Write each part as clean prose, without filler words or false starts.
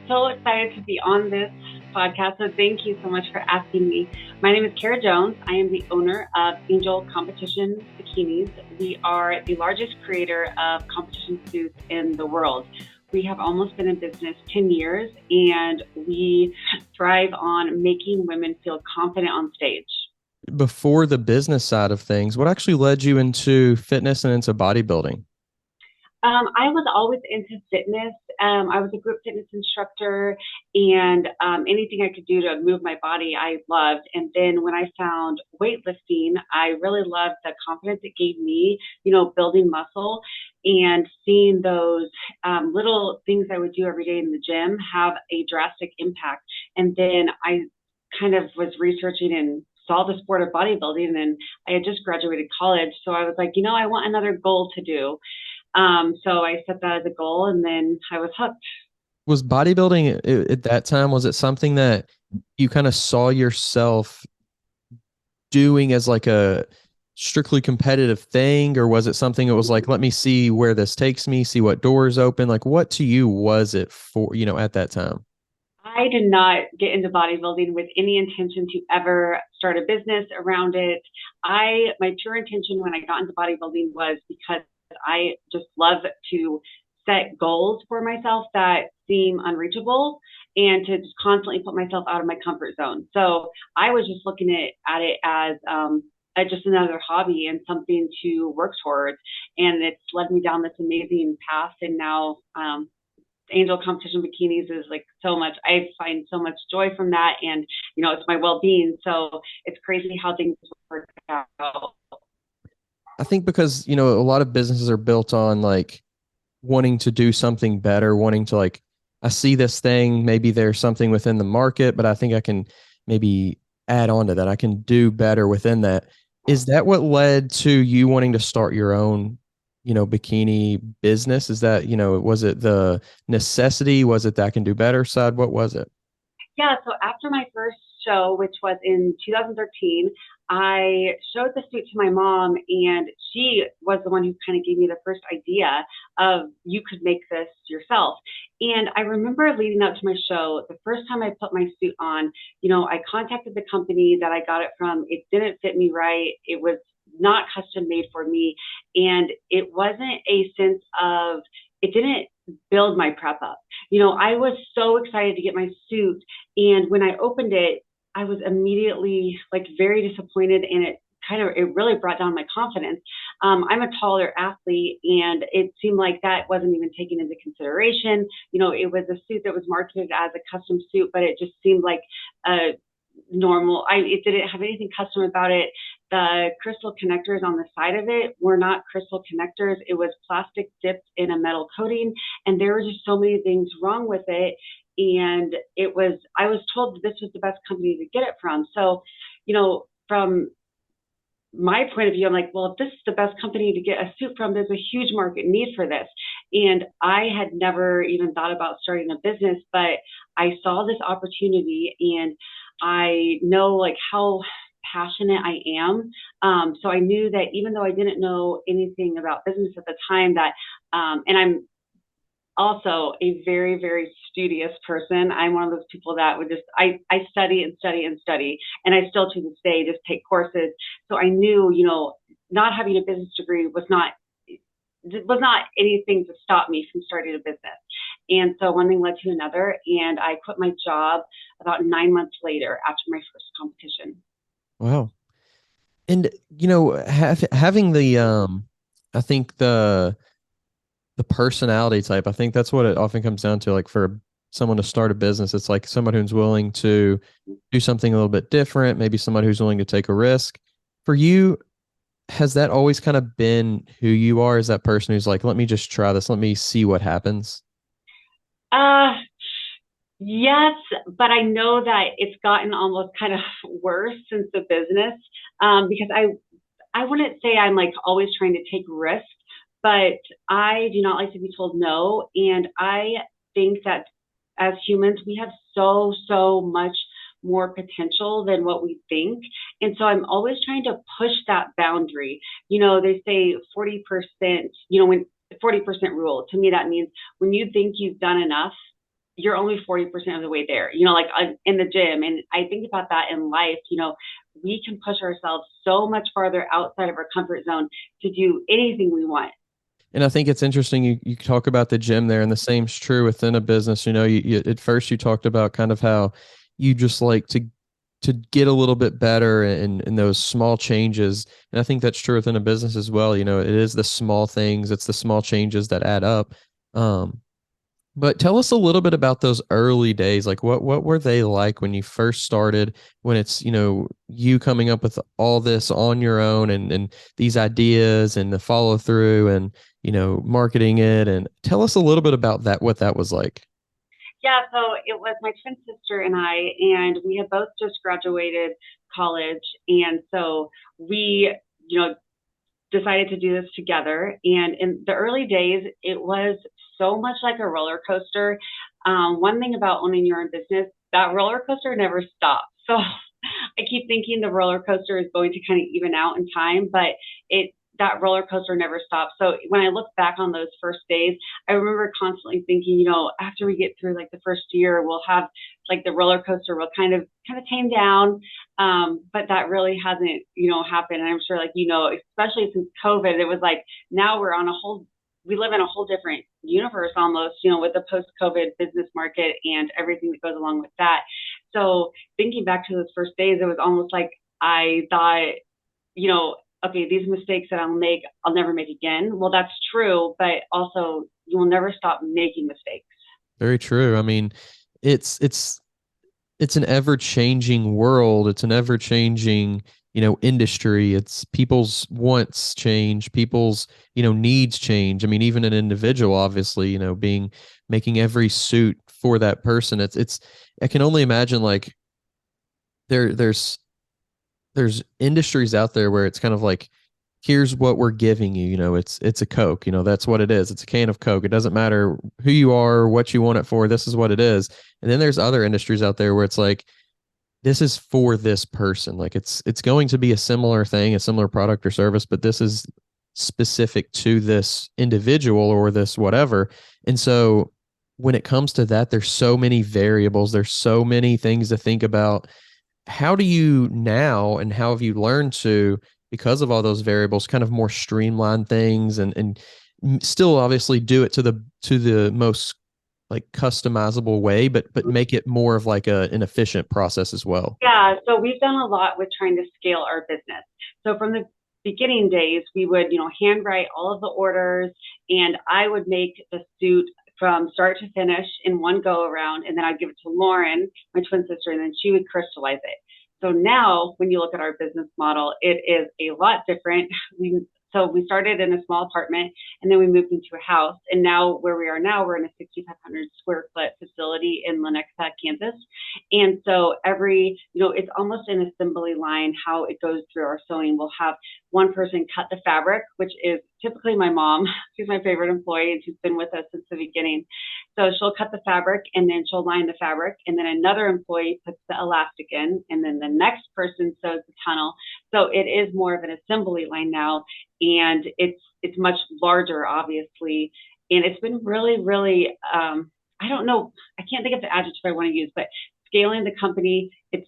so excited to be on this podcast. So thank you so much for asking me. My name is Karah Jones. I am the owner of Angel Competition Bikinis. We are the largest creator of competition suits in the world. We have almost been in business 10 years, and we thrive on making women feel confident on stage. Before the business side of things, what actually led you into fitness and into bodybuilding? I was always into fitness. I was a group fitness instructor, and anything I could do to move my body, I loved. And then when I found weightlifting, I really loved the confidence it gave me, building muscle and seeing those little things I would do every day in the gym have a drastic impact. And then I kind of was researching and saw the sport of bodybuilding, and I had just graduated college. So I was like, I want another goal to do. So I set that as a goal, and then I was hooked. Was bodybuilding at that time, was it something that you kind of saw yourself doing as like a strictly competitive thing, or was it something that was like, let me see where this takes me, see what doors open? Like, what to you was it for, at that time? I did not get into bodybuilding with any intention to ever start a business around it. My pure intention when I got into bodybuilding was because I just love to set goals for myself that seem unreachable and to just constantly put myself out of my comfort zone. So I was just looking at it as just another hobby and something to work towards. And it's led me down this amazing path. And now Angel Competition Bikinis is like so much. I find so much joy from that. And, it's my well-being. So it's crazy how things work out. I think because, a lot of businesses are built on like wanting to do something better, wanting to like, I see this thing, maybe there's something within the market, but I think I can maybe add on to that. I can do better within that. Is that what led to you wanting to start your own, bikini business? Is that, was it the necessity? Was it that I can do better side? What was it? Yeah, so after my first show, which was in 2013, I showed the suit to my mom, and she was the one who kind of gave me the first idea of you could make this yourself. And I remember leading up to my show, the first time I put my suit on, I contacted the company that I got it from. It didn't fit me right. It was not custom made for me. And it wasn't a sense of, it didn't build my prep up. I was so excited to get my suit. And when I opened it, I was immediately like very disappointed, and it really brought down my confidence. I'm a taller athlete, and it seemed like that wasn't even taken into consideration. It was a suit that was marketed as a custom suit, but it just seemed like a normal. It didn't have anything custom about it. The crystal connectors on the side of it were not crystal connectors. It was plastic dipped in a metal coating, and there were just so many things wrong with it. And I was told that this was the best company to get it from. So, from my point of view, I'm like, well, if this is the best company to get a suit from, there's a huge market need for this. And I had never even thought about starting a business, but I saw this opportunity, and I know like how passionate I am. So I knew that even though I didn't know anything about business at the time, that, and I'm also a very, very studious person. I'm one of those people that would I study and study and study. And I still to this day just take courses. So I knew, not having a business degree was not anything to stop me from starting a business. And so one thing led to another, and I quit my job about 9 months later after my first competition. Wow. And, having the, I think the personality type. I think that's what it often comes down to. Like for someone to start a business, it's like someone who's willing to do something a little bit different, maybe someone who's willing to take a risk. For you, has that always kind of been who you are? Is that person who's like, let me just try this, let me see what happens? Uh, yes, but I know that it's gotten almost kind of worse since the business, because I wouldn't say I'm like always trying to take risks, but I do not like to be told no. And I think that as humans, we have so much more potential than what we think. And so I'm always trying to push that boundary. They say 40%, when 40% rule, to me, that means when you think you've done enough, you're only 40% of the way there, like in the gym. And I think about that in life, we can push ourselves so much farther outside of our comfort zone to do anything we want. And I think it's interesting you talk about the gym there, and the same's true within a business. You at first you talked about kind of how you just like to get a little bit better in those small changes. And I think that's true within a business as well. It is the small things, it's the small changes that add up. Um, but tell us a little bit about those early days. Like what were they like when you first started, when it's, you coming up with all this on your own and these ideas and the follow through and, marketing it, and tell us a little bit about that, what that was like. Yeah, so it was my twin sister and I, and we had both just graduated college. And so we, decided to do this together. And in the early days, it was so much like a roller coaster. One thing about owning your own business, that roller coaster never stops. So I keep thinking the roller coaster is going to kind of even out in time, but that roller coaster never stops. So when I look back on those first days, I remember constantly thinking, after we get through like the first year, we'll have like the roller coaster will kind of tame down. But that really hasn't, happened. And I'm sure like, especially since COVID, it was like now we live in a whole different universe almost, with the post-COVID business market and everything that goes along with that. So thinking back to those first days, it was almost like I thought, okay, these mistakes that I'll never make again. Well, that's true, but also you will never stop making mistakes. Very true. I mean, it's it's an ever changing world. It's an ever changing, industry. It's people's wants change, people's, needs change. I mean, even an individual, obviously, making every suit for that person. I can only imagine like there's industries out there where it's kind of like, here's what we're giving you. It's a Coke. That's what it is. It's a can of Coke. It doesn't matter who you are or what you want it for. This is what it is. And then there's other industries out there where it's like, this is for this person. Like it's going to be a similar thing, a similar product or service, but this is specific to this individual or this whatever. And so when it comes to that, there's so many variables. There's so many things to think about. How do you now, and how have you learned to, because of all those variables, kind of more streamline things and still obviously do it to the most like customizable way, but make it more of like an efficient process as well? Yeah, so we've done a lot with trying to scale our business. So from the beginning days, we would, handwrite all of the orders, and I would make the suit from start to finish in one go around, and then I'd give it to Lauren, my twin sister, and then she would crystallize it. So now, when you look at our business model, it is a lot different. We started in a small apartment, and then we moved into a house. And now where we are now, we're in a 6,500 square foot facility in Lenexa, Kansas. And so it's almost an assembly line how it goes through our sewing. We'll have one person cut the fabric, which is typically my mom. She's my favorite employee, and she's been with us since the beginning. So she'll cut the fabric, and then she'll line the fabric, and then another employee puts the elastic in, and then the next person sews the tunnel. So it is more of an assembly line now, and it's much larger, obviously, and it's been really, really I don't know, I can't think of the adjective I want to use, but scaling the company, it's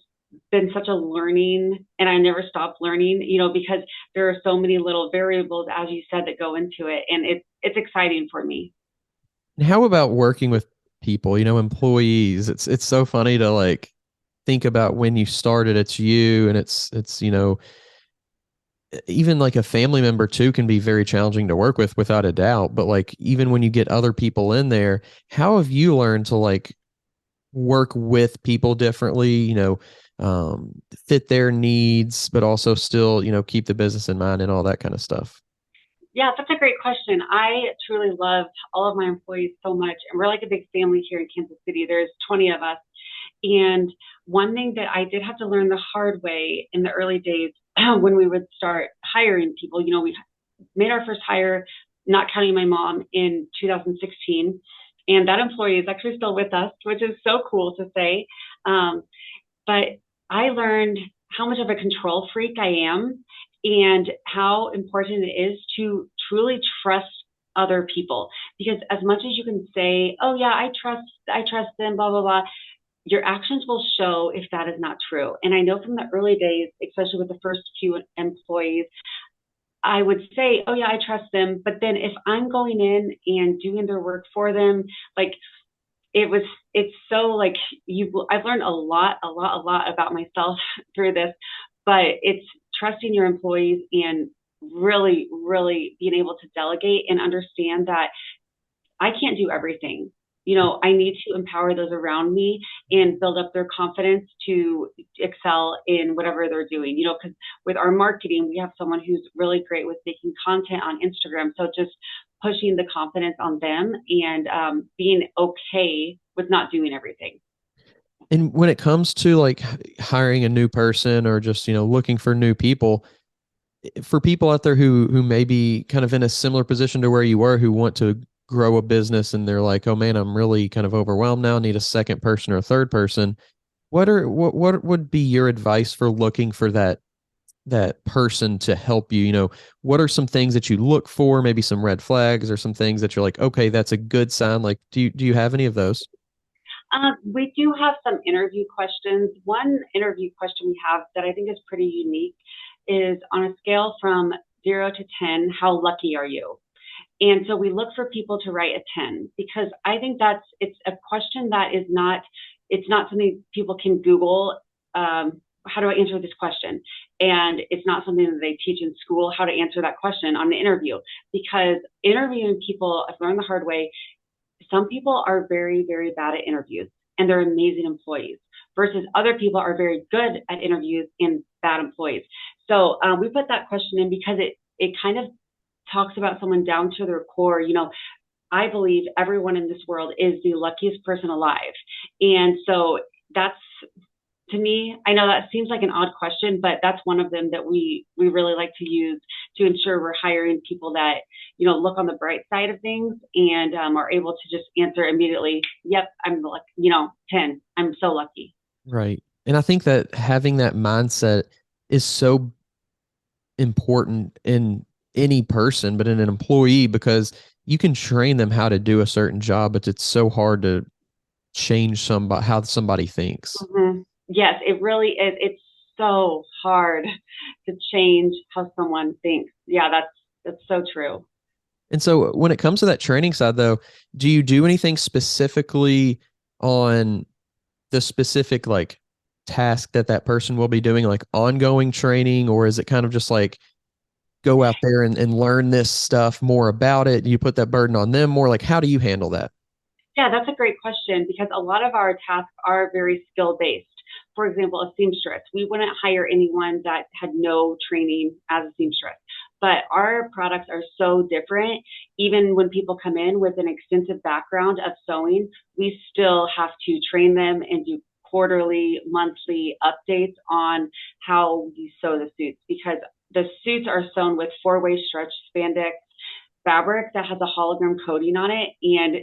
been such a learning, and I never stopped learning, because there are so many little variables, as you said, that go into it, and it's exciting for me. And how about working with people, employees? It's so funny to like think about when you started, it's you, and it's even like a family member too can be very challenging to work with without a doubt. But like even when you get other people in there, how have you learned to like work with people differently, fit their needs, but also still, keep the business in mind and all that kind of stuff? Yeah, that's a great question. I truly love all of my employees so much, and we're like a big family here in Kansas City. There's 20 of us. And one thing that I did have to learn the hard way in the early days when we would start hiring people, we made our first hire, not counting my mom, in 2016. And that employee is actually still with us, which is so cool to say. But I learned how much of a control freak I am and how important it is to truly trust other people, because as much as you can say, oh yeah, I trust them, blah, blah, blah, your actions will show if that is not true. And I know from the early days, especially with the first few employees, I would say, oh yeah, I trust them. But then if I'm going in and doing their work for them, like it was, it's so like I've learned a lot about myself through this, but it's trusting your employees and really, really being able to delegate and understand that I can't do everything. I need to empower those around me and build up their confidence to excel in whatever they're doing. Because with our marketing, we have someone who's really great with making content on Instagram. So just pushing the confidence on them and being okay with not doing everything. And when it comes to like hiring a new person or just, looking for new people, for people out there who may be kind of in a similar position to where you were, who want to grow a business and they're like, oh man, I'm really kind of overwhelmed now, need a second person or a third person. What would be your advice for looking for that person to help you? What are some things that you look for, maybe some red flags or some things that you're like, okay, that's a good sign. Like, do you have any of those? We do have some interview questions. One interview question we have that I think is pretty unique is on a scale from 0 to 10, how lucky are you? And so we look for people to write a 10 because I think it's a question that it's not something people can Google. How do I answer this question? And it's not something that they teach in school, how to answer that question on the interview, because interviewing people, I've learned the hard way. Some people are very, very bad at interviews and they're amazing employees versus other people are very good at interviews and bad employees. So we put that question in because it kind of talks about someone down to their core. I believe everyone in this world is the luckiest person alive. And so that's, to me, I know that seems like an odd question, but that's one of them that we really like to use to ensure we're hiring people that, look on the bright side of things and are able to just answer immediately, yep, I'm lucky, 10, I'm so lucky. Right. And I think that having that mindset is so important in any person, but in an employee, because you can train them how to do a certain job, but it's so hard to change somebody, how somebody thinks. Mm-hmm. Yes, it really is. It's so hard to change how someone thinks. Yeah, that's so true. And so when it comes to that training side though, do you do anything specifically on the specific like task that person will be doing, like ongoing training, or is it kind of just like go out there and learn this stuff more about it? You put that burden on them more, like how do you handle that? Yeah, that's a great question because a lot of our tasks are very skill based. For example, a seamstress, we wouldn't hire anyone that had no training as a seamstress. But our products are so different. Even when people come in with an extensive background of sewing, we still have to train them and do quarterly, monthly updates on how you sew the suits because the suits are sewn with four-way stretch spandex fabric that has a hologram coating on it. And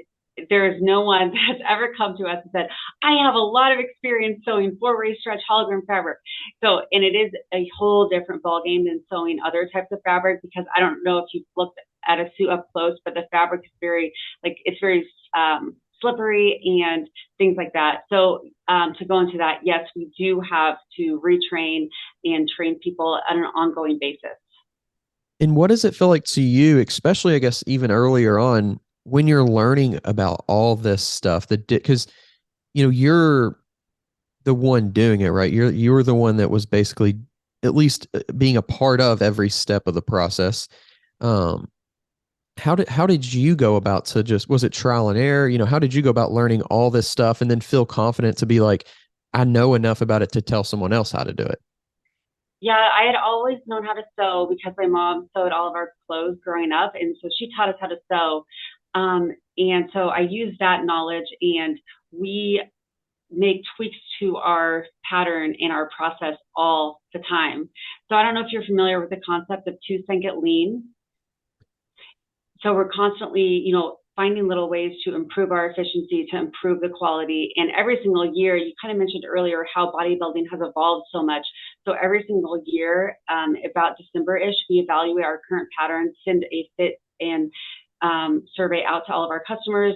there is no one that's ever come to us and said, I have a lot of experience sewing four-way stretch hologram fabric. So, and it is a whole different ballgame than sewing other types of fabric because I don't know if you've looked at a suit up close, but the fabric is it's very slippery and things like that. So to go into that, yes, we do have to retrain and train people on an ongoing basis. And what does it feel like to you, especially, I guess, even earlier on when you're learning about all this stuff because, you're the one doing it, right? You're the one that was basically at least being a part of every step of the process. Um, how did you go about to just, was it trial and error? How did you go about learning all this stuff and then feel confident to be like, I know enough about it to tell someone else how to do it? Yeah, I had always known how to sew because my mom sewed all of our clothes growing up. And so she taught us how to sew. And so I used that knowledge and we make tweaks to our pattern in our process all the time. So I don't know if you're familiar with the concept of two cent get lean. So we're constantly, finding little ways to improve our efficiency, to improve the quality. And every single year, you kind of mentioned earlier how bodybuilding has evolved so much. So every single year, about December-ish, we evaluate our current patterns, send a fit and survey out to all of our customers,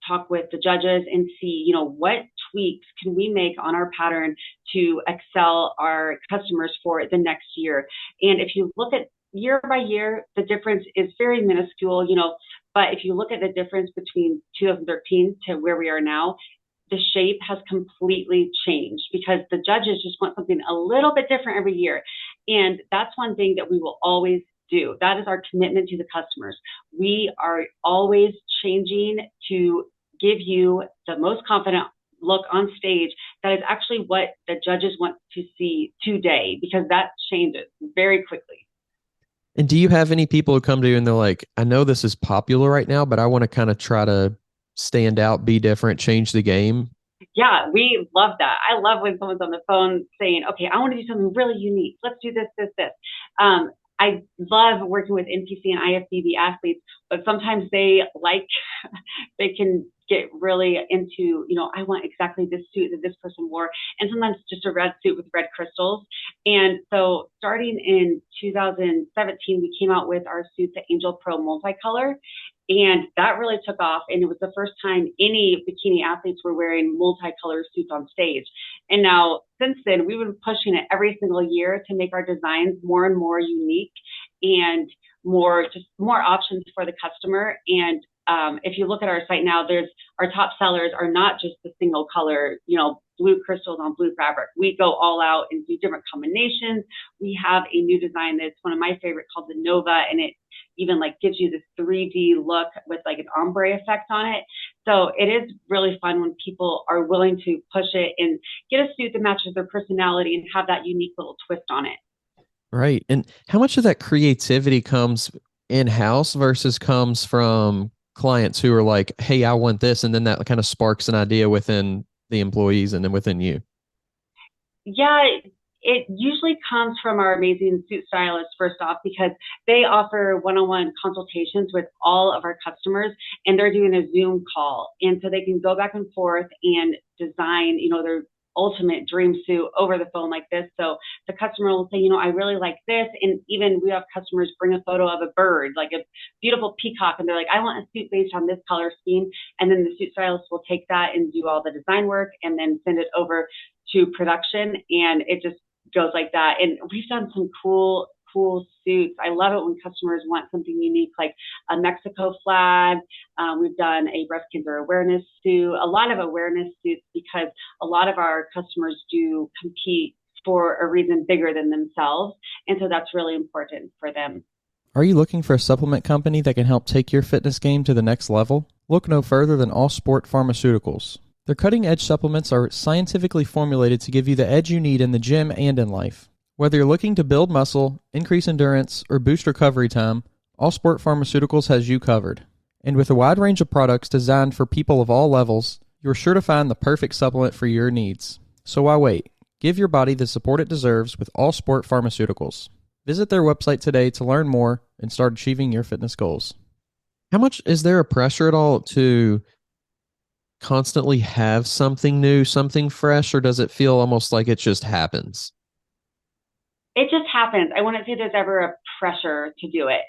talk with the judges, and see, what tweaks can we make on our pattern to excel our customers for the next year. And if you look at year by year, the difference is very minuscule, but if you look at the difference between 2013 to where we are now, the shape has completely changed because the judges just want something a little bit different every year. And that's one thing that we will always do. That is our commitment to the customers. We are always changing to give you the most confident look on stage. That is actually what the judges want to see today, because that changes very quickly. And do you have any people who come to you and they're like, I know this is popular right now, but I want to kind of try to stand out, be different, change the game? Yeah, we love that. I love when someone's on the phone saying, okay, I want to do something really unique. Let's do this, this, this. I love working with NPC and IFBB athletes, but sometimes they can get really into, I want exactly this suit that this person wore. And sometimes just a red suit with red crystals. And so starting in 2017, we came out with our suit, the Angel Pro Multicolor. And that really took off. And it was the first time any bikini athletes were wearing multicolor suits on stage. And now, since then, we've been pushing it every single year to make our designs more and more unique and more options for the customer. And if you look at our site now, our top sellers are not just the single color, blue crystals on blue fabric. We go all out and do different combinations. We have a new design that's one of my favorite called the Nova, and it even gives you this 3D look with an ombre effect on it. So it is really fun when people are willing to push it and get a suit that matches their personality and have that unique little twist on it. Right. And how much of that creativity comes in-house versus comes from clients who are like, hey, I want this, and then that kind of sparks an idea within the employees and then within you? Yeah, it usually comes from our amazing suit stylists, first off, because they offer one-on-one consultations with all of our customers, and they're doing a Zoom call. And so they can go back and forth and design, their ultimate dream suit over the phone like this. So the customer will say, I really like this. And even we have customers bring a photo of a bird, like a beautiful peacock. And they're like, I want a suit based on this color scheme. And then the suit stylist will take that and do all the design work and then send it over to production. And it just goes like that. And we've done some cool suits. I love it when customers want something unique, like a Mexico flag. We've done a breast cancer awareness suit, a lot of awareness suits, because a lot of our customers do compete for a reason bigger than themselves. And so that's really important for them. Are you looking for a supplement company that can help take your fitness game to the next level? Look no further than All Sport Pharmaceuticals. Their cutting-edge supplements are scientifically formulated to give you the edge you need in the gym and in life. Whether you're looking to build muscle, increase endurance, or boost recovery time, All Sport Pharmaceuticals has you covered. And with a wide range of products designed for people of all levels, you're sure to find the perfect supplement for your needs. So why wait? Give your body the support it deserves with All Sport Pharmaceuticals. Visit their website today to learn more and start achieving your fitness goals. How much is there a pressure at all to constantly have something new, something fresh, or does it feel almost like it just happens? It just happens. I wouldn't say there's ever a pressure to do it.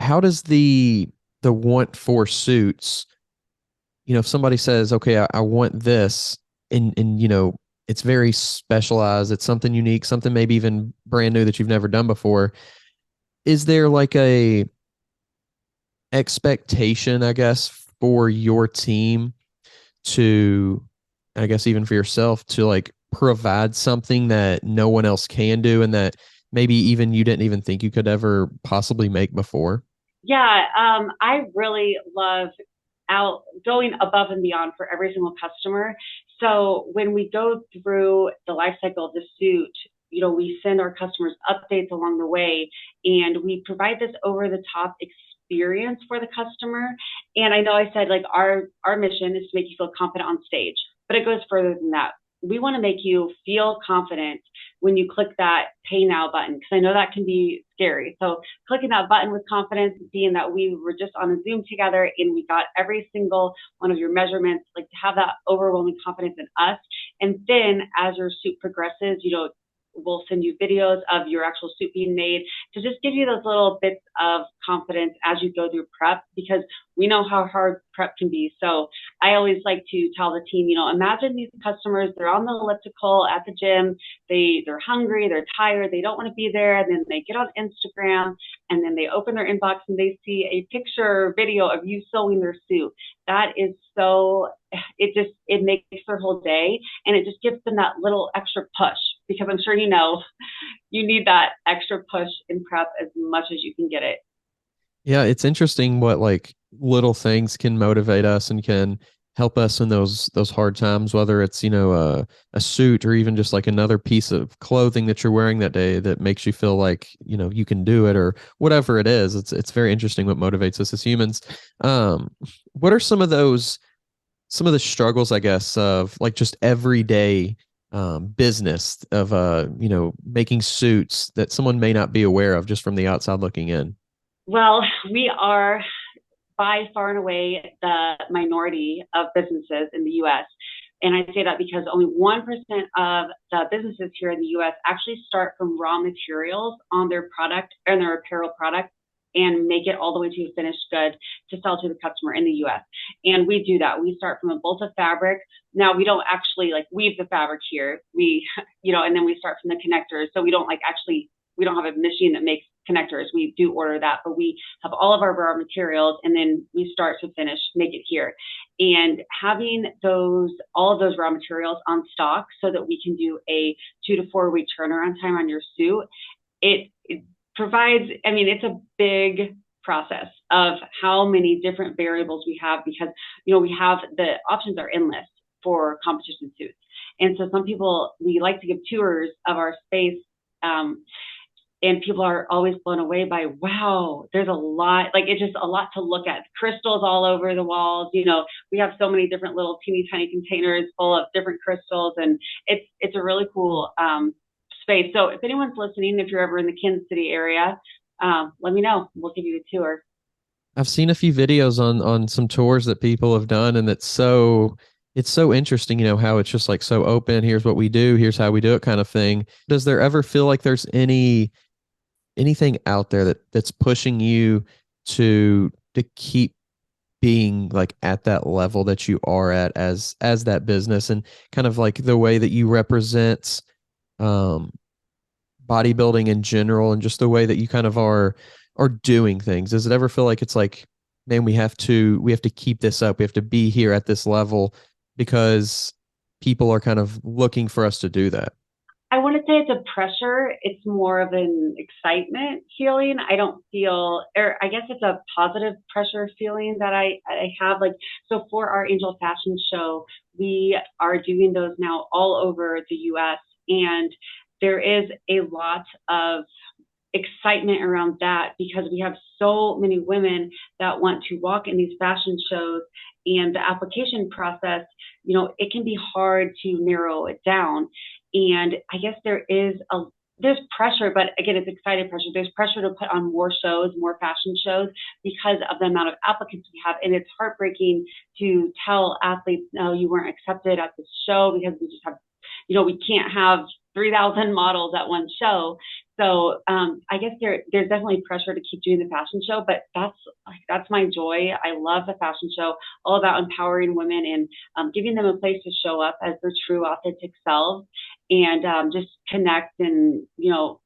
How does the want for suits, if somebody says, okay, I want this, and it's very specialized, it's something unique, something maybe even brand new that you've never done before, is there like a expectation, I guess, for your team to, I guess even for yourself, to provide something that no one else can do and that maybe even you didn't even think you could ever possibly make before? Yeah, I really love going above and beyond for every single customer. So when we go through the life cycle of the suit, we send our customers updates along the way, and we provide this over the top experience for the customer. And I know I said our mission is to make you feel confident on stage, but it goes further than that. We want to make you feel confident when you click that pay now button, because I know that can be scary. So clicking that button with confidence, being that we were just on a Zoom together and we got every single one of your measurements, to have that overwhelming confidence in us. And then as your suit progresses, we'll send you videos of your actual suit being made to just give you those little bits of confidence as you go through prep, because we know how hard prep can be. So I always like to tell the team, imagine these customers, they're on the elliptical at the gym, they're hungry, they're tired, they don't want to be there, and then they get on Instagram and then they open their inbox and they see a picture or video of you sewing their suit. That is so, it makes their whole day, and it just gives them that little extra push, because I'm sure you need that extra push in prep as much as you can get it. Yeah, it's interesting what like little things can motivate us and can help us in those hard times, whether it's, a suit or even just like another piece of clothing that you're wearing that day that makes you feel like, you can do it, or whatever it is. It's very interesting what motivates us as humans. What are some of the struggles, I guess, of like just everyday business of making suits that someone may not be aware of just from the outside looking in? Well, we are by far and away the minority of businesses in the U.S. And I say that because only 1% of the businesses here in the U.S. actually start from raw materials on their product and their apparel product and make it all the way to a finished good to sell to the customer in the U.S. And we do that. We start from a bolt of fabric. Now, we don't actually like weave the fabric here. And then we start from the connectors. So we don't have a machine that makes connectors. We do order that, but we have all of our raw materials, and then we start to finish, make it here. And having all of those raw materials on stock so that we can do a 2 to 4 week turnaround time on your suit, it provides, it's a big process of how many different variables we have, because, we have the options are endless for competition suits. And so some people, we like to give tours of our space, and people are always blown away by, wow, there's a lot, it's just a lot to look at. Crystals all over the walls. We have so many different little teeny tiny containers full of different crystals, and it's a really cool space. So if anyone's listening, if you're ever in the Kansas City area, let me know. We'll give you a tour. I've seen a few videos on some tours that people have done, and it's so interesting, how it's just like so open. Here's what we do, here's how we do it kind of thing. Does there ever feel like there's anything out there that's pushing you to keep being like at that level that you are at as that business, and kind of like the way that you represent bodybuilding in general, and just the way that you kind of are doing things? Does it ever feel like it's like, man, we have to keep this up, we have to be here at this level because people are kind of looking for us to do that? I wouldn't say it's a pressure. It's more of an excitement feeling. I don't feel, or I guess it's a positive pressure feeling that I have. So for our Angel Fashion Show, we are doing those now all over the U.S. And there is a lot of excitement around that, because we have so many women that want to walk in these fashion shows, and the application process, it can be hard to narrow it down. And I guess there's pressure, but again, it's excited pressure. There's pressure to put on more shows, more fashion shows, because of the amount of applicants we have. And it's heartbreaking to tell athletes, no, you weren't accepted at this show, because we just have, we can't have 3,000 models at one show. So I guess there's definitely pressure to keep doing the fashion show, but that's my joy. I love the fashion show, all about empowering women and giving them a place to show up as their true, authentic selves, and just connect and,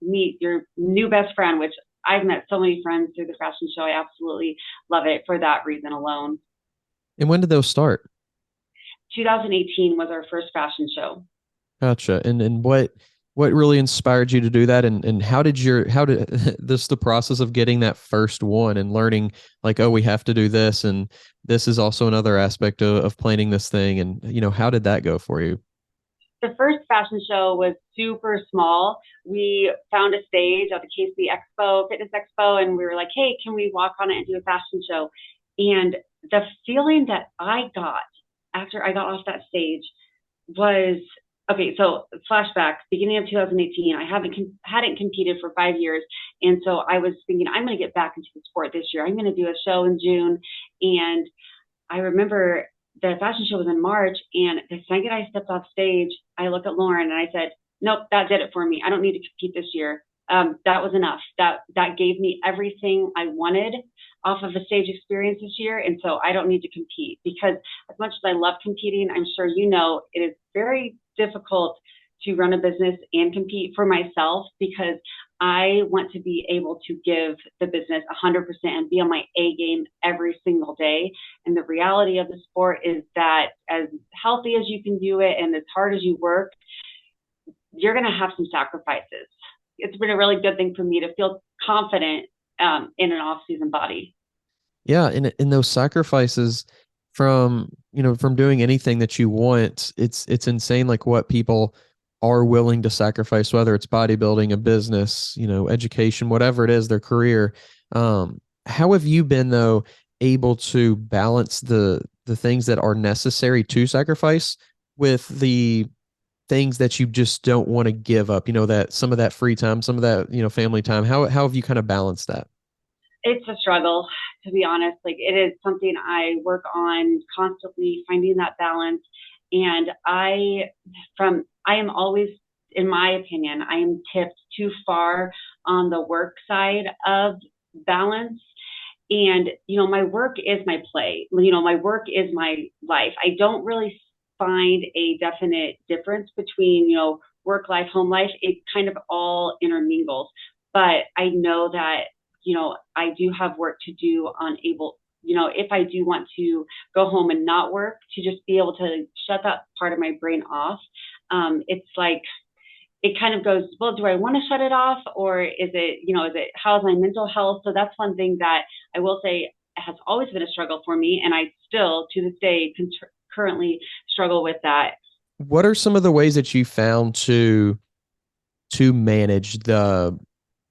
meet your new best friend, which I've met so many friends through the fashion show. I absolutely love it for that reason alone. And when did those start? 2018 was our first fashion show. Gotcha. And what really inspired you to do that? And how did the process of getting that first one and learning like, oh, we have to do this, and this is also another aspect of planning this thing, and how did that go for you? The first fashion show was super small. We found a stage at the KC Expo, Fitness Expo, and we were like, hey, can we walk on it and do a fashion show? And the feeling that I got after I got off that stage was, okay, so flashback, beginning of 2018, I hadn't competed for 5 years. And so I was thinking, I'm going to get back into the sport this year. I'm going to do a show in June. And I remember the fashion show was in March. And the second I stepped off stage, I looked at Lauren and I said, nope, that did it for me. I don't need to compete this year. That was enough. That gave me everything I wanted off of a stage experience this year. And so I don't need to compete, because as much as I love competing, I'm sure you know, it is very difficult to run a business and compete for myself, because I want to be able to give the business 100% and be on my A game every single day. And the reality of the sport is that as healthy as you can do it and as hard as you work, you're going to have some sacrifices. It's been a really good thing for me to feel confident in an off-season body. Yeah, and in those sacrifices from, from doing anything that you want, it's insane like what people are willing to sacrifice, whether it's bodybuilding, a business, education, whatever it is, their career. How have you been though able to balance the things that are necessary to sacrifice with the things that you just don't want to give up, that some of that free time, some of that, family time? How have you kind of balanced that? It's a struggle, to be honest. Like, it is something I work on constantly, finding that balance. And I am always, in my opinion, I am tipped too far on the work side of balance. And, my work is my play. My work is my life. I don't really find a definite difference between, work life, home life. It kind of all intermingles. But I know that, I do have work to do on if I do want to go home and not work, to just be able to shut that part of my brain off. It's like, it kind of goes, well, do I want to shut it off? Or how's my mental health? So that's one thing that I will say has always been a struggle for me. And I still, to this day, currently struggle with that. What are some of the ways that you found to manage the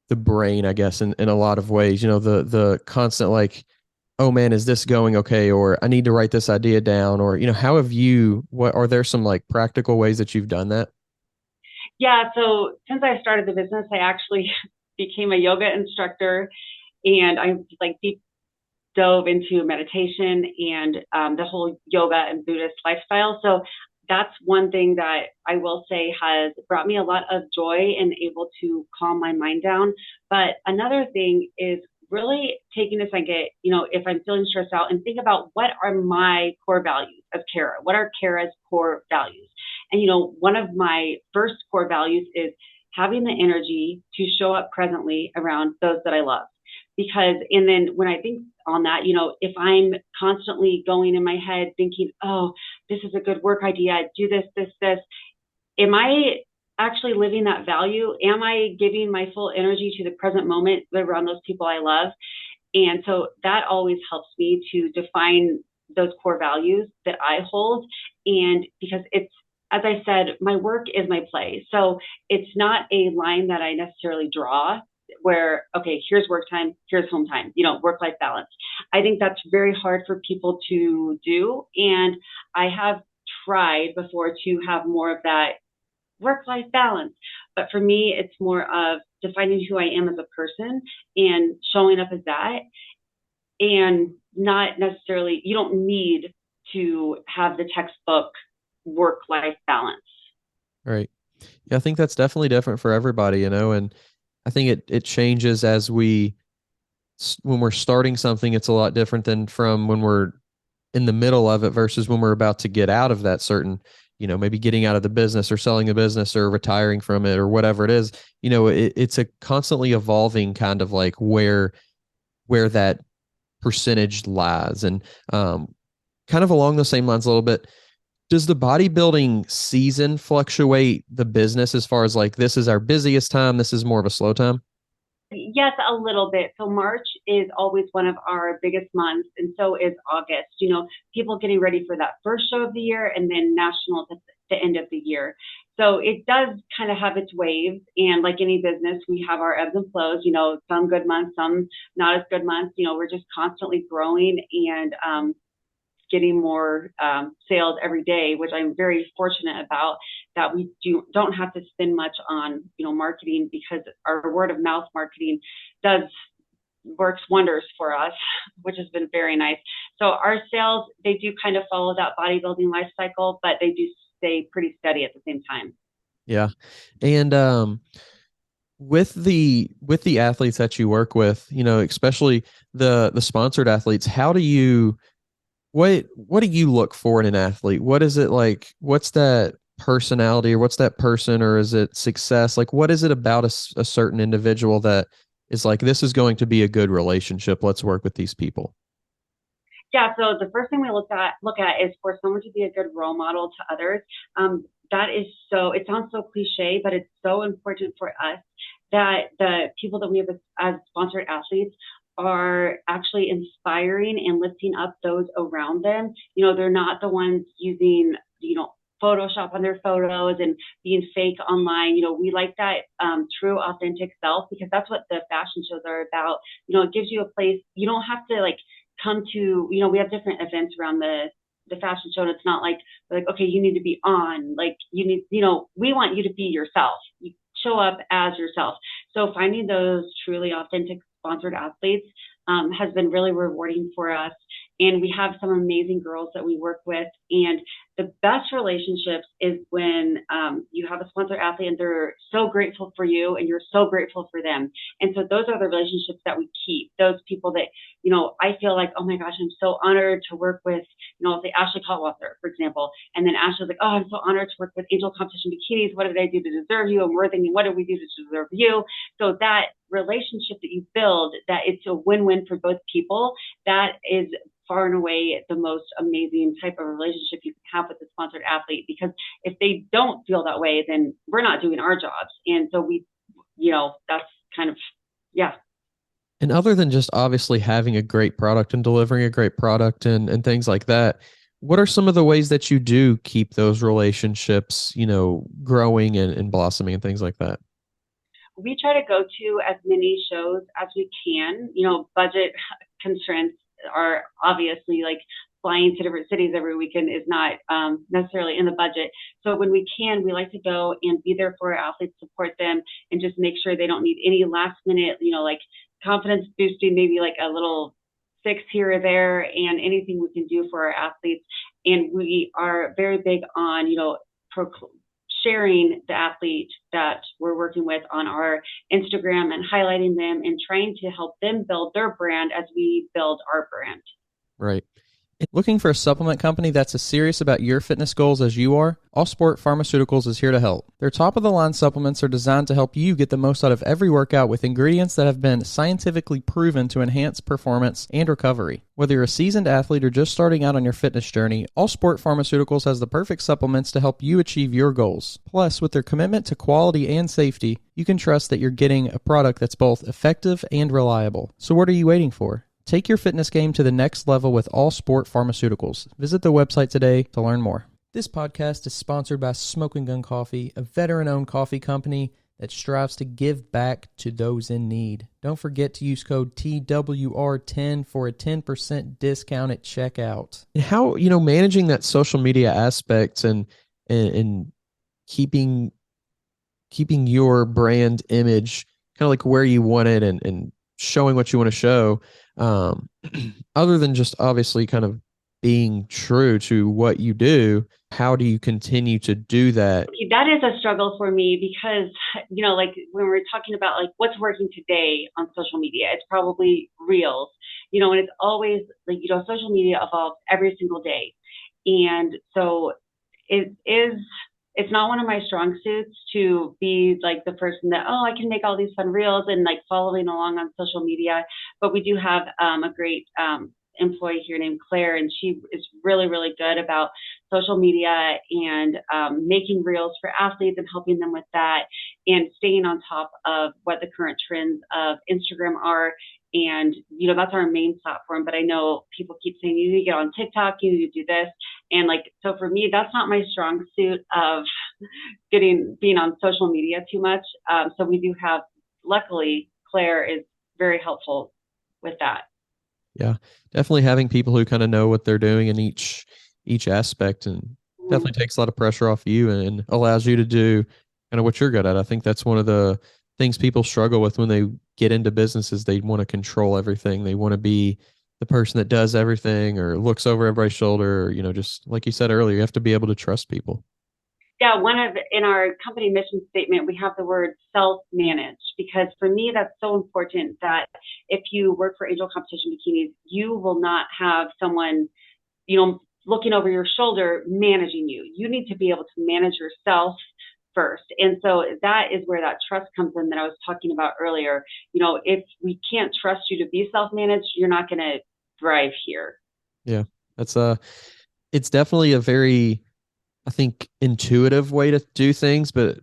brain, I guess, in a lot of ways, the constant like, oh man, is this going okay? Or I need to write this idea down, or, how have you, what are there some like practical ways that you've done that? Yeah. So since I started the business, I actually became a yoga instructor, and I like deep dove into meditation and the whole yoga and Buddhist lifestyle. So that's one thing that I will say has brought me a lot of joy and able to calm my mind down. But another thing is really taking a second, if I'm feeling stressed out, and think about, what are my core values of Karah? What are Karah's core values? And, one of my first core values is having the energy to show up presently around those that I love. And then when I think on that, if I'm constantly going in my head thinking, oh, this is a good work idea, do this, am I actually living that value? Am I giving my full energy to the present moment around those people I love? And so that always helps me to define those core values that I hold. And because it's, as I said, my work is my play. So it's not a line that I necessarily draw where, okay, here's work time, here's home time, work-life balance. I think that's very hard for people to do. And I have tried before to have more of that work-life balance. But for me, it's more of defining who I am as a person and showing up as that. And not necessarily, you don't need to have the textbook work-life balance. Right. Yeah, I think that's definitely different for everybody, and I think it changes when we're starting something. It's a lot different than from when we're in the middle of it versus when we're about to get out of that certain, maybe getting out of the business or selling the business or retiring from it or whatever it is. It's a constantly evolving kind of like where that percentage lies. And kind of along the same lines a little bit, does the bodybuilding season fluctuate the business as far as like, this is our busiest time, this is more of a slow time? Yes, a little bit. So March is always one of our biggest months, and so is August. People getting ready for that first show of the year, and then nationals at the end of the year. So it does kind of have its waves, and like any business, we have our ebbs and flows. Some good months, some not as good months. We're just constantly growing and getting more sales every day, which I'm very fortunate about, that we don't have to spend much on, marketing, because our word of mouth marketing works wonders for us, which has been very nice. So our sales, they do kind of follow that bodybuilding life cycle, but they do stay pretty steady at the same time. Yeah. And with the athletes that you work with, especially the sponsored athletes, how do you what do you look for in an athlete? What is it like? What's that personality, or what's that person, or is it success? Like, what is it about a certain individual that is like, this is going to be a good relationship? Let's work with these people. Yeah, so the first thing we look at is for someone to be a good role model to others. That is so, it sounds so cliche, but it's so important for us that the people that we have as sponsored athletes are actually inspiring and lifting up those around them. They're not the ones using, Photoshop on their photos and being fake online. We like that true, authentic self, because that's what the fashion shows are about. It gives you a place. You don't have to like come to, we have different events around the fashion show, and it's not like, okay, you need to be on, like you need, we want you to be yourself. You show up as yourself. So finding those truly authentic sponsored athletes has been really rewarding for us. And we have some amazing girls that we work with. And the best relationships is when you have a sponsored athlete and they're so grateful for you and you're so grateful for them. And so those are the relationships that we keep. Those people that, I feel like, oh my gosh, I'm so honored to work with, say Ashley Caldwell, for example. And then Ashley's like, oh, I'm so honored to work with Angel Competition Bikinis. What did I do to deserve you? And we're thinking, what did we do to deserve you? So that relationship that you build, that it's a win-win for both people, that is far and away the most amazing type of relationship you can have with a sponsored athlete, because if they don't feel that way, then we're not doing our jobs. And so that's kind of, yeah. And other than just obviously having a great product and delivering a great product and things like that, what are some of the ways that you do keep those relationships, growing and blossoming and things like that? We try to go to as many shows as we can. Budget constraints are obviously like flying to different cities every weekend is not necessarily in the budget. So when we can, we like to go and be there for our athletes, support them, and just make sure they don't need any last minute, like confidence boosting, maybe like a little fix here or there, and anything we can do for our athletes. And we are very big on, sharing the athlete that we're working with on our Instagram and highlighting them and trying to help them build their brand as we build our brand. Right. Looking for a supplement company that's as serious about your fitness goals as you are? All Sport Pharmaceuticals is here to help. Their top-of-the-line supplements are designed to help you get the most out of every workout with ingredients that have been scientifically proven to enhance performance and recovery. Whether you're a seasoned athlete or just starting out on your fitness journey, All Sport Pharmaceuticals has the perfect supplements to help you achieve your goals. Plus, with their commitment to quality and safety, you can trust that you're getting a product that's both effective and reliable. So what are you waiting for? Take your fitness game to the next level with All Sport Pharmaceuticals. Visit the website today to learn more. This podcast is sponsored by Smoking Gun Coffee, a veteran-owned coffee company that strives to give back to those in need. Don't forget to use code TWR10 for a 10% discount at checkout. How, managing that social media aspect and keeping your brand image kind of like where you want it and showing what you want to show, other than just obviously kind of being true to what you do, how do you continue to do that? That is a struggle for me because, like when we're talking about like what's working today on social media, it's probably reels, and it's always like, social media evolves every single day. And so it's not one of my strong suits to be like the person that, oh, I can make all these fun reels and like following along on social media. But we do have a great employee here named Claire, and she is really, really good about social media and making reels for athletes and helping them with that and staying on top of what the current trends of Instagram are. And, that's our main platform. But I know people keep saying, you need to get on TikTok, you need to do this. And so for me, that's not my strong suit of being on social media too much. So we do have, luckily, Claire is very helpful with that. Yeah, definitely having people who kind of know what they're doing in each aspect, and definitely takes a lot of pressure off you and allows you to do kind of what you're good at. I think that's one of the things people struggle with when they get into businesses. They want to control everything. They want to be the person that does everything or looks over everybody's shoulder. Just like you said earlier, you have to be able to trust people. Yeah, in our company mission statement, we have the word self-manage, because for me, that's so important that if you work for Angel Competition Bikinis, you will not have someone, looking over your shoulder managing you. You need to be able to manage yourself first. And so that is where that trust comes in that I was talking about earlier. If we can't trust you to be self-managed, you're not going to thrive here. Yeah, that's it's definitely a very, I think, intuitive way to do things, but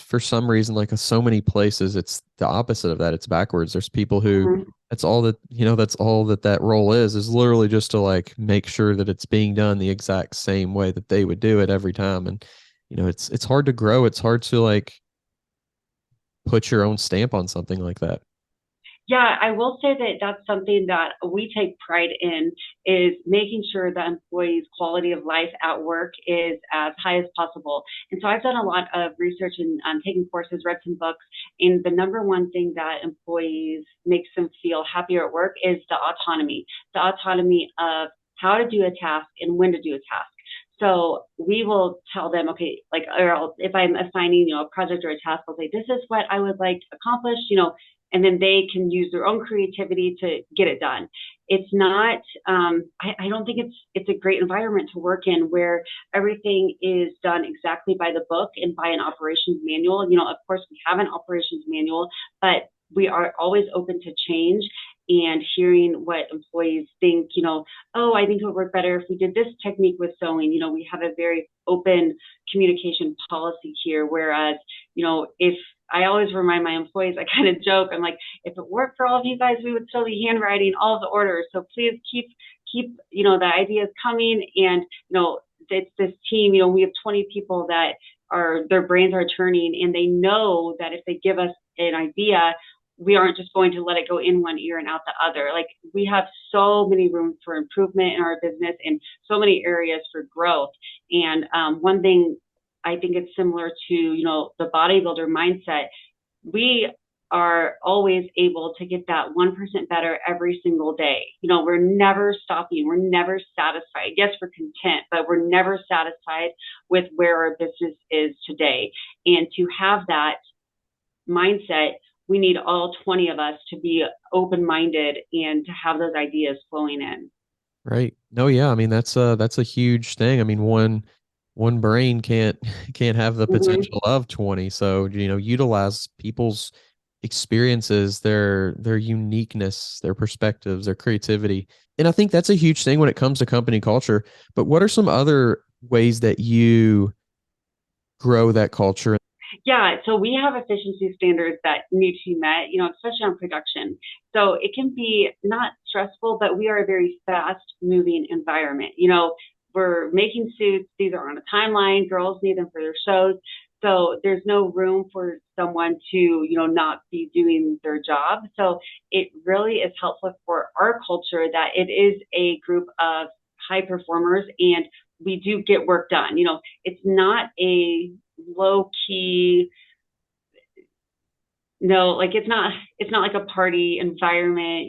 for some reason, like so many places, it's the opposite of that. It's backwards. There's people who that's all that, that's all that role is literally just to like make sure that it's being done the exact same way that they would do it every time. And it's hard to grow. It's hard to like put your own stamp on something like that. Yeah, I will say that that's something that we take pride in, is making sure that employees' quality of life at work is as high as possible. And so I've done a lot of research and taken courses, read some books, and the number one thing that employees makes them feel happier at work is the autonomy of how to do a task and when to do a task. So we will tell them, okay, like, or if I'm assigning, a project or a task, I'll say, this is what I would like accomplished, and then they can use their own creativity to get it done. It's not, I don't think it's a great environment to work in where everything is done exactly by the book and by an operations manual. Of course we have an operations manual, but we are always open to change and hearing what employees think, oh, I think it would work better if we did this technique with sewing. We have a very open communication policy here. Whereas, if I always remind my employees, I kind of joke, I'm like, if it worked for all of you guys, we would still be handwriting all of the orders. So please keep, the ideas coming. And, it's this team, we have 20 people that their brains are turning, and they know that if they give us an idea, we aren't just going to let it go in one ear and out the other. Like, we have so many rooms for improvement in our business and so many areas for growth. And one thing I think it's similar to, the bodybuilder mindset. We are always able to get that 1% better every single day. We're never stopping. We're never satisfied. Yes, we're content, but we're never satisfied with where our business is today. And to have that mindset, we need all 20 of us to be open-minded and to have those ideas flowing in. Right. No, yeah. I mean, that's a huge thing. I mean, one brain can't have the potential of 20. So, utilize people's experiences, their uniqueness, their perspectives, their creativity. And I think that's a huge thing when it comes to company culture. But what are some other ways that you grow that culture? Yeah, so we have efficiency standards that need to be met, especially on production. So it can be not stressful, but we are a very fast moving environment. We're making suits. These are on a timeline. Girls need them for their shows. So there's no room for someone to, not be doing their job. So it really is helpful for our culture that it is a group of high performers, and we do get work done. It's not a low key, like it's not like a party environment.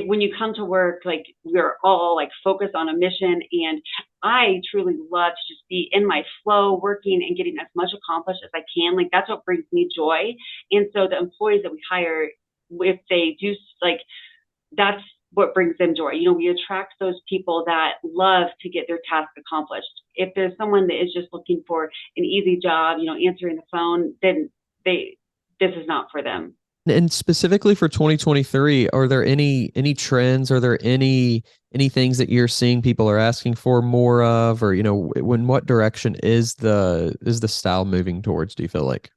When you come to work, like, we're all like focused on a mission, and I truly love to just be in my flow, working and getting as much accomplished as I can. Like, that's what brings me joy. And so the employees that we hire, if they do, like, that's what brings them joy. We attract those people that love to get their task accomplished. If there's someone that is just looking for an easy job, answering the phone, then this is not for them. And specifically for 2023, are there any trends? Are there any things that you're seeing people are asking for more of, or in what direction is the style moving towards, do you feel like?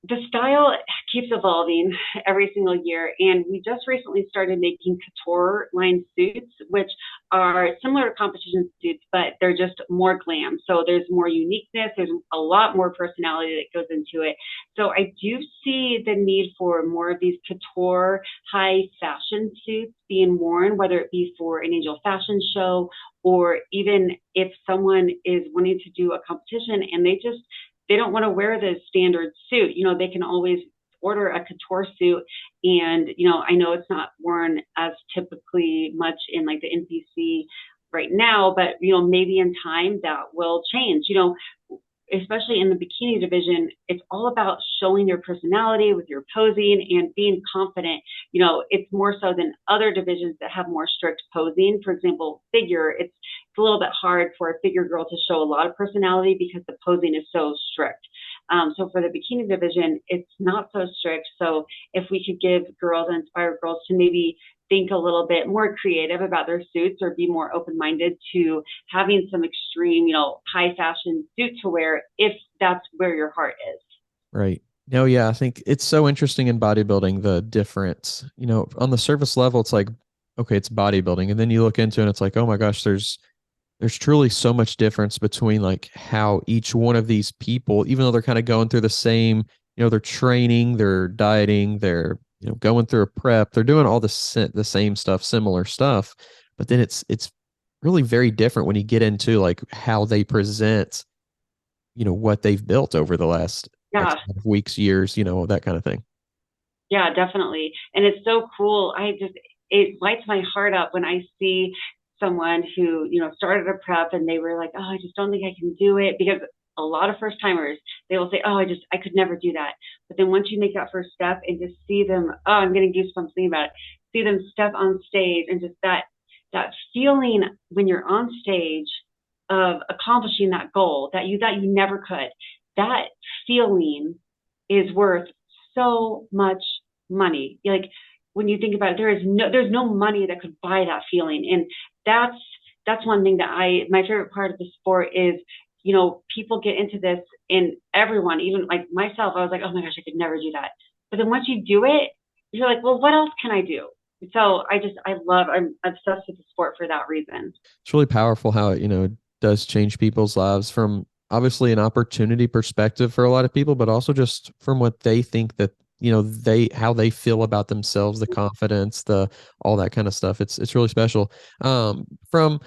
The style keeps evolving every single year, and we just recently started making couture line suits, which are similar to competition suits, but they're just more glam. So there's more uniqueness. There's a lot more personality that goes into it. So I do see the need for more of these couture high fashion suits being worn, whether it be for an Angel fashion show, or even if someone is wanting to do a competition and they don't want to wear the standard suit. They can always order a couture suit. And, I know it's not worn as typically much in like the NPC right now, but, maybe in time that will change. especially in the bikini division, it's all about showing your personality with your posing and being confident. It's more so than other divisions that have more strict posing. For example, figure, it's a little bit hard for a figure girl to show a lot of personality because the posing is so strict. So for the bikini division, it's not so strict. So if we could give girls and inspire girls to maybe think a little bit more creative about their suits or be more open-minded to having some extreme, high fashion suit to wear if that's where your heart is. Right. No, yeah, I think it's so interesting in bodybuilding, the difference. On the surface level, it's like, okay, it's bodybuilding. And then you look into it and it's like, oh my gosh, there's truly so much difference between like how each one of these people, even though they're kind of going through the same, they're training, they're dieting, they're, going through a prep, they're doing all the same stuff, similar stuff. But then it's really very different when you get into like how they present, what they've built over the last Yeah. weeks, years, that kind of thing. Yeah, definitely. And it's so cool. It lights my heart up when I see someone who, started a prep and they were like, oh, I just don't think I can do it, because a lot of first timers, they will say, oh, I could never do that. But then once you make that first step and just see them, oh, I'm getting goosebumps thinking about it, see them step on stage and just that feeling when you're on stage of accomplishing that goal that you never could, that feeling is worth so much money. Like when you think about it, there's no money that could buy that feeling. And that's one thing that my favorite part of the sport is, people get into this, and everyone, even like myself, I was like, oh my gosh, I could never do that. But then once you do it, you're like, well, what else can I do? So I'm obsessed with the sport for that reason. It's really powerful how it, does change people's lives from obviously an opportunity perspective for a lot of people, but also just from what they think that, how they feel about themselves, the confidence, all that kind of stuff. It's really special. From,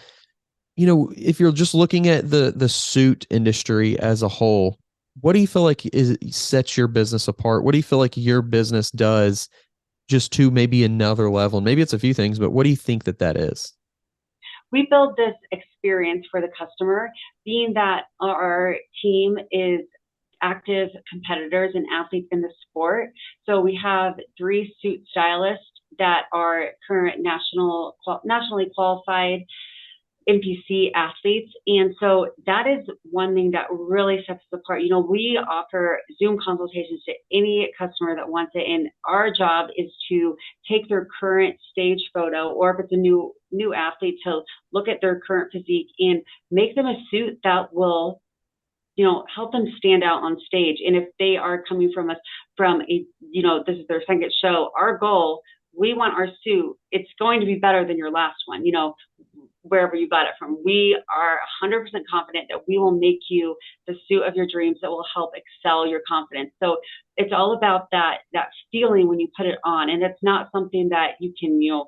if you're just looking at the suit industry as a whole, what do you feel like sets your business apart? What do you feel like your business does just to maybe another level? Maybe it's a few things, but what do you think that is? We build this experience for the customer, being that our team is active competitors and athletes in the sport. So we have 3 suit stylists that are current nationally qualified NPC athletes. And so that is one thing that really sets us apart. We offer Zoom consultations to any customer that wants it. And our job is to take their current stage photo, or if it's a new athlete, to look at their current physique and make them a suit that will, help them stand out on stage. And if they are coming from us from this is their second show, our goal, we want our suit, it's going to be better than your last one, wherever you got it from. We are 100% confident that we will make you the suit of your dreams that will help excel your confidence. So it's all about that feeling when you put it on. And it's not something that you can, you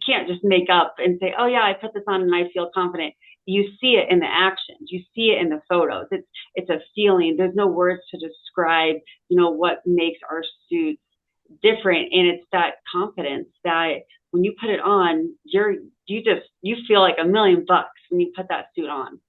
can't just make up and say, oh yeah, I put this on and I feel confident. You see it in the actions. You see it in the photos. It's a feeling. There's no words to describe, what makes our suits different. And it's that confidence that when you put it on, you feel like $1 million when you put that suit on.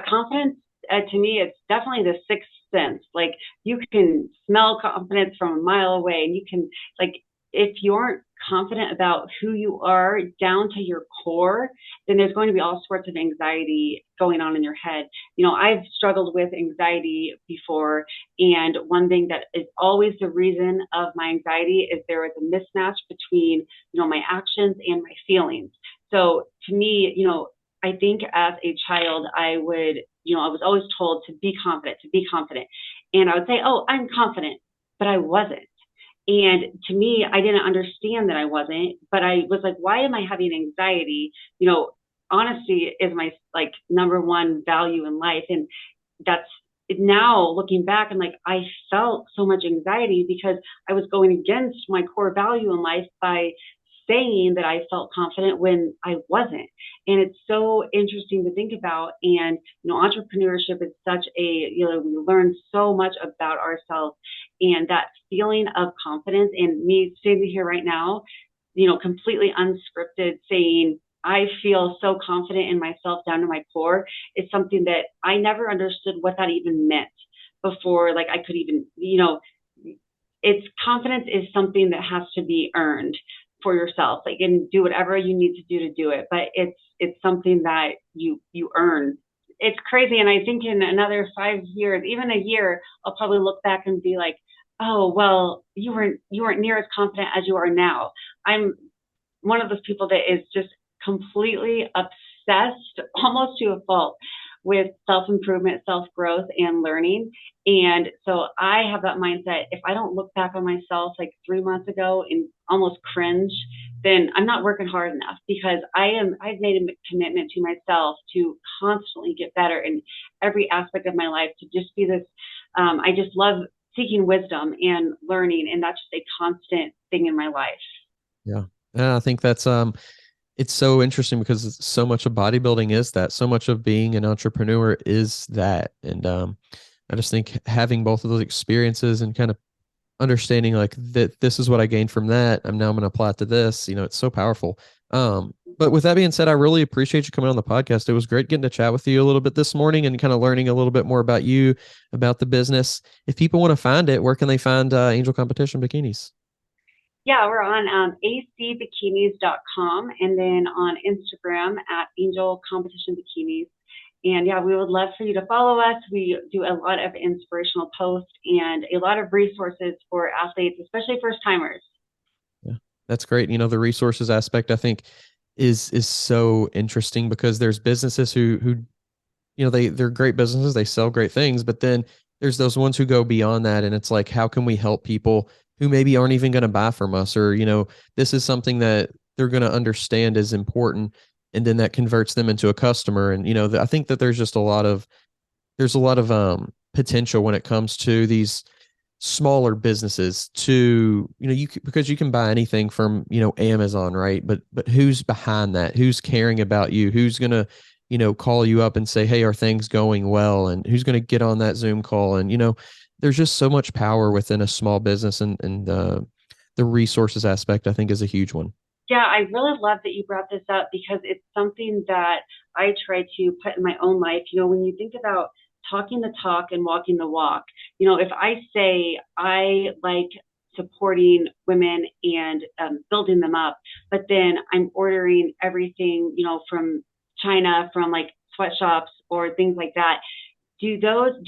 Confidence, to me, it's definitely the sixth sense. Like you can smell confidence from a mile away, and you can, like, if you aren't confident about who you are down to your core, then there's going to be all sorts of anxiety going on in your head. I've struggled with anxiety before, and one thing that is always the reason of my anxiety is there is a mismatch between, my actions and my feelings. So to me, I think as a child, I was always told to be confident. And I would say, oh, I'm confident, but I wasn't. And to me, I didn't understand that I wasn't, but I was like, why am I having anxiety? Honesty is my number one value in life. And that's now looking back, I'm like, I felt so much anxiety because I was going against my core value in life by saying that I felt confident when I wasn't. And it's so interesting to think about. And, entrepreneurship is such we learn so much about ourselves, and that feeling of confidence, and me standing here right now, completely unscripted, saying, I feel so confident in myself down to my core is something that I never understood what that even meant before. Like I could even, it's confidence is something that has to be earned for yourself, like, and do whatever you need to do to do it. But it's something that you earn. It's crazy. And I think in another 5 years, even a year, I'll probably look back and be like, oh, well, you weren't near as confident as you are now. I'm one of those people that is just completely obsessed, almost to a fault, with self-improvement, self-growth, and learning. And so I have that mindset. If I don't look back on myself like 3 months ago and almost cringe, then I'm not working hard enough, because I've made a commitment to myself to constantly get better in every aspect of my life, to just be this, I just love seeking wisdom and learning. And that's just a constant thing in my life. Yeah. I think that's, it's so interesting because so much of bodybuilding is that. So much of being an entrepreneur is that. And I just think having both of those experiences and kind of understanding like that this is what I gained from that, I'm going to apply it to this, it's so powerful. But with that being said, I really appreciate you coming on the podcast. It was great getting to chat with you a little bit this morning and kind of learning a little bit more about you, about the business. If people want to find it, where can they find Angel Competition Bikinis? Yeah, we're on acbikinis.com, and then on Instagram at Angel Competition Bikinis. And yeah, we would love for you to follow us. We do a lot of inspirational posts and a lot of resources for athletes, especially first timers. Yeah, that's great. The resources aspect, I think, is so interesting, because there's businesses who they're great businesses, they sell great things, but then there's those ones who go beyond that, and it's like, how can we help people who maybe aren't even going to buy from us, or this is something that they're going to understand is important, and then that converts them into a customer. And I think that there's a lot of potential when it comes to these smaller businesses to because you can buy anything from Amazon, right? But who's behind that? Who's caring about you? Who's gonna call you up and say, hey, are things going well? And who's gonna get on that Zoom call? And there's just so much power within a small business, and the resources aspect, I think, is a huge one. Yeah, I really love that you brought this up, because it's something that I try to put in my own life. When you think about talking the talk and walking the walk, if I say I like supporting women and building them up, but then I'm ordering everything, from China, from like sweatshops or things like that, do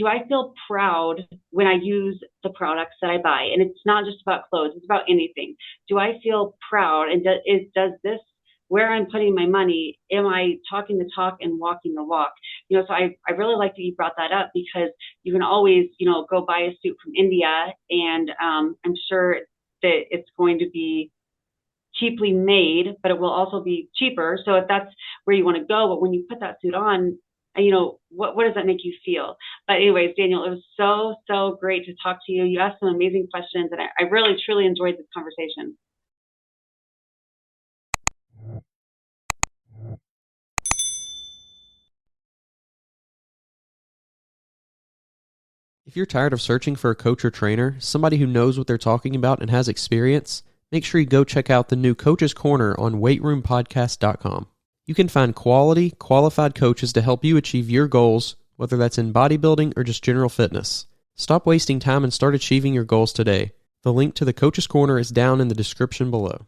I feel proud when I use the products that I buy? And it's not just about clothes, it's about anything. Do I feel proud? And does this, where I'm putting my money, am I talking the talk and walking the walk? So I really like that you brought that up, because you can always, go buy a suit from India, and I'm sure that it's going to be cheaply made, but it will also be cheaper. So if that's where you want to go, but when you put that suit on, what does that make you feel? But anyways, Daniel, it was so great to talk to you. You asked some amazing questions, and I really, truly enjoyed this conversation. If you're tired of searching for a coach or trainer, somebody who knows what they're talking about and has experience, make sure you go check out the new Coach's Corner on weightroompodcast.com. You can find quality, qualified coaches to help you achieve your goals, whether that's in bodybuilding or just general fitness. Stop wasting time and start achieving your goals today. The link to the Coach's Corner is down in the description below.